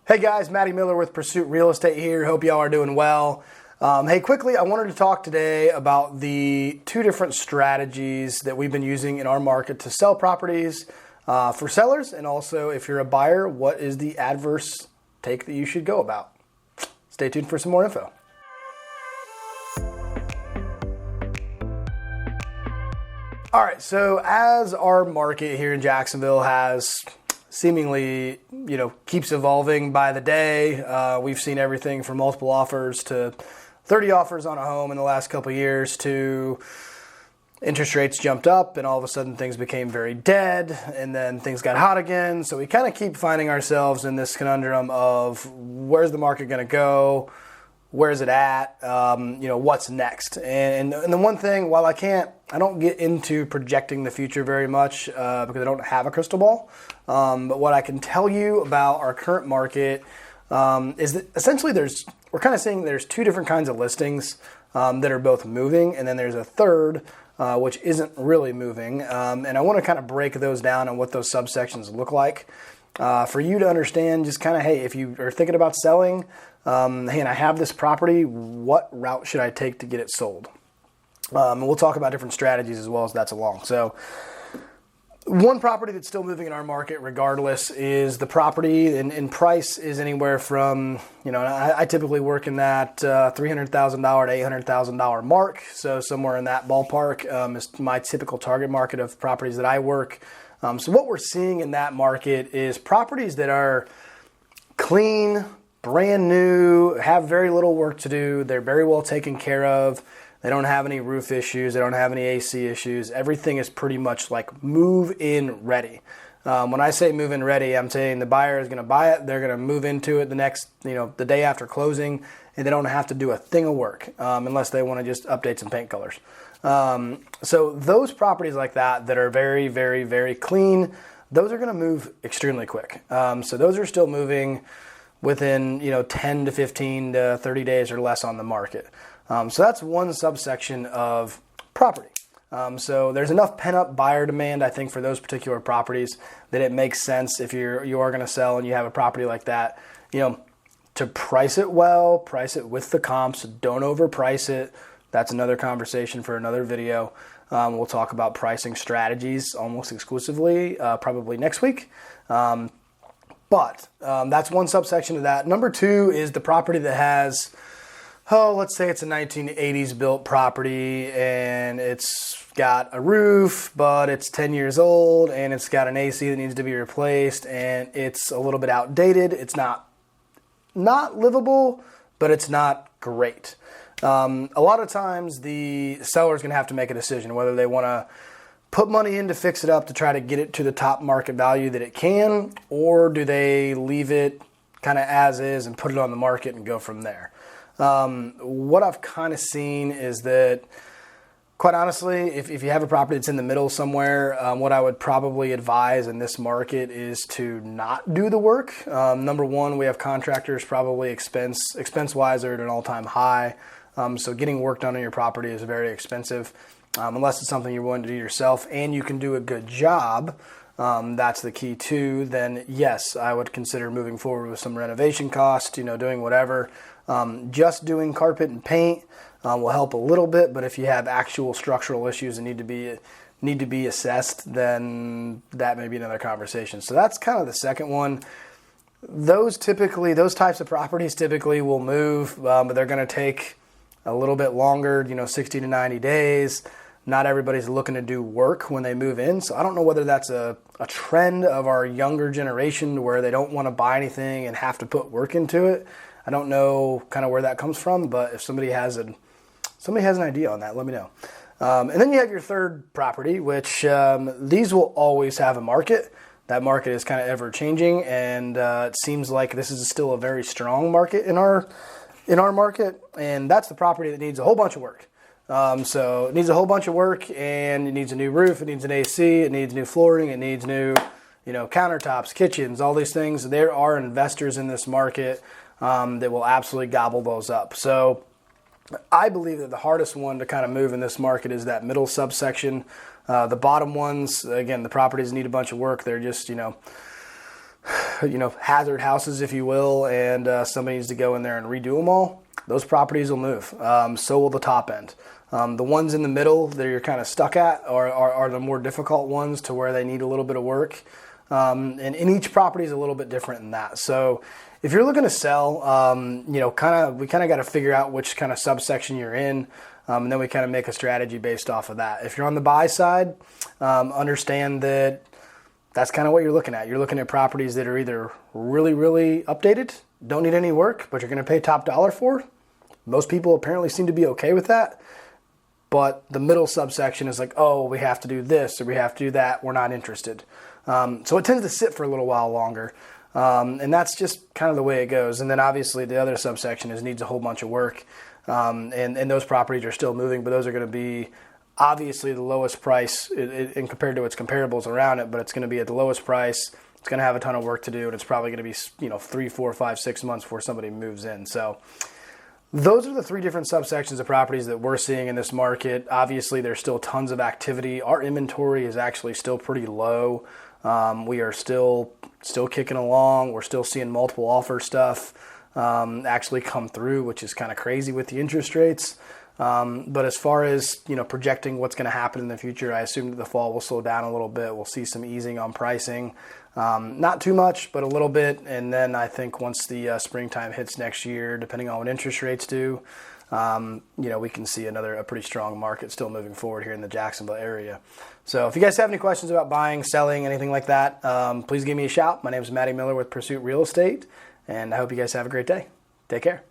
Hey guys, Matty Miller with Pursuit Real Estate here. Hope y'all are doing well. Hey, quickly, I wanted to talk today about the two different strategies that we've been using in our market to sell properties for sellers, and also if you're a buyer, what is the adverse take that you should go about. Stay tuned for some more info. All right, so as our market here in Jacksonville has seemingly, keeps evolving by the day. We've seen everything from multiple offers to 30 offers on a home in the last couple of years to interest rates jumped up and all of a sudden things became very dead and then things got hot again. So we kind of keep finding ourselves in this conundrum of where's the market going to go? Where's it at? What's next? And the one thing, while I don't get into projecting the future very much because I don't have a crystal ball. But what I can tell you about our current market is that essentially we're kind of seeing there's two different kinds of listings that are both moving, and then there's a third which isn't really moving. And I want to kind of break those down and what those subsections look like for you to understand. Just kind of, hey, if you are thinking about selling, hey, and I have this property, what route should I take to get it sold? And we'll talk about different strategies as well as that's along. So one property that's still moving in our market regardless is the property, and price is anywhere from, I typically work in that $300,000 to $800,000 mark. So somewhere in that ballpark is my typical target market of properties that I work. So what we're seeing in that market is properties that are clean, brand new, have very little work to do. They're very well taken care of. They don't have any roof issues. They don't have any AC issues. Everything is pretty much like move-in ready. When I say move-in ready, I'm saying the buyer is going to buy it. They're going to move into it the day after closing, and they don't have to do a thing of work unless they want to just update some paint colors. So those properties like that are very, very, very clean, those are going to move extremely quick. So those are still moving within 10 to 15 to 30 days or less on the market. So that's one subsection of property. So there's enough pent-up buyer demand, I think, for those particular properties that it makes sense if you are going to sell and you have a property like that, to price it well, price it with the comps, don't overprice it. That's another conversation for another video. We'll talk about pricing strategies almost exclusively, probably next week. But that's one subsection of that. Number two is the property that has, let's say it's a 1980s built property and it's got a roof, but it's 10 years old and it's got an AC that needs to be replaced and it's a little bit outdated. It's not livable, but it's not great. A lot of times the seller is going to have to make a decision whether they want to put money in to fix it up to try to get it to the top market value that it can, or do they leave it kind of as is and put it on the market and go from there. What I've kind of seen is that, quite honestly, if you have a property that's in the middle somewhere, what I would probably advise in this market is to not do the work. Number one, we have contractors probably expense-wise are at an all-time high. So getting work done on your property is very expensive. Unless it's something you're willing to do yourself and you can do a good job, that's the key too, then yes, I would consider moving forward with some renovation costs, doing whatever. Just doing carpet and paint will help a little bit, but if you have actual structural issues that need to be assessed, then that may be another conversation. So that's kind of the second one. Those types of properties typically will move, but they're going to take a little bit longer, 60 to 90 days. Not everybody's looking to do work when they move in. So I don't know whether that's a trend of our younger generation where they don't want to buy anything and have to put work into it. I don't know kind of where that comes from, but if somebody has an idea on that, let me know. And then you have your third property, which these will always have a market. That market is kind of ever changing, and it seems like this is still a very strong market in our market, and that's the property that needs a whole bunch of work. So it needs a whole bunch of work, and it needs a new roof, it needs an AC, it needs new flooring, it needs new, countertops, kitchens, all these things. There are investors in this market that will absolutely gobble those up. So I believe that the hardest one to kind of move in this market is that middle subsection. The bottom ones, again, the properties need a bunch of work. They're just, hazard houses, if you will, and somebody needs to go in there and redo them all, those properties will move. So will the top end. The ones in the middle that you're kind of stuck at are the more difficult ones to where they need a little bit of work. And each property is a little bit different than that. So if you're looking to sell, we kind of got to figure out which kind of subsection you're in. And then we kind of make a strategy based off of that. If you're on the buy side, understand that that's kind of what you're looking at. You're looking at properties that are either really, really updated, don't need any work, but you're going to pay top dollar for. Most people apparently seem to be okay with that. But the middle subsection is like, oh, we have to do this or we have to do that. We're not interested. So it tends to sit for a little while longer. And that's just kind of the way it goes. And then obviously the other subsection needs a whole bunch of work. And those properties are still moving, but those are going to be obviously the lowest price in compared to its comparables around it, but it's going to be at the lowest price. It's going to have a ton of work to do, and it's probably going to be 3, 4, 5, 6 months before somebody moves in. So those are the 3 different subsections of properties that we're seeing in this market. Obviously, there's still tons of activity. Our inventory is actually still pretty low. We are still kicking along. We're still seeing multiple offer stuff actually come through, which is kind of crazy with the interest rates. But as far as projecting what's going to happen in the future, I assume that the fall will slow down a little bit. We'll see some easing on pricing, not too much, but a little bit. And then I think once the springtime hits next year, depending on what interest rates do, we can see a pretty strong market still moving forward here in the Jacksonville area. So if you guys have any questions about buying, selling, anything like that, please give me a shout. My name is Matty Miller with Pursuit Real Estate, and I hope you guys have a great day. Take care.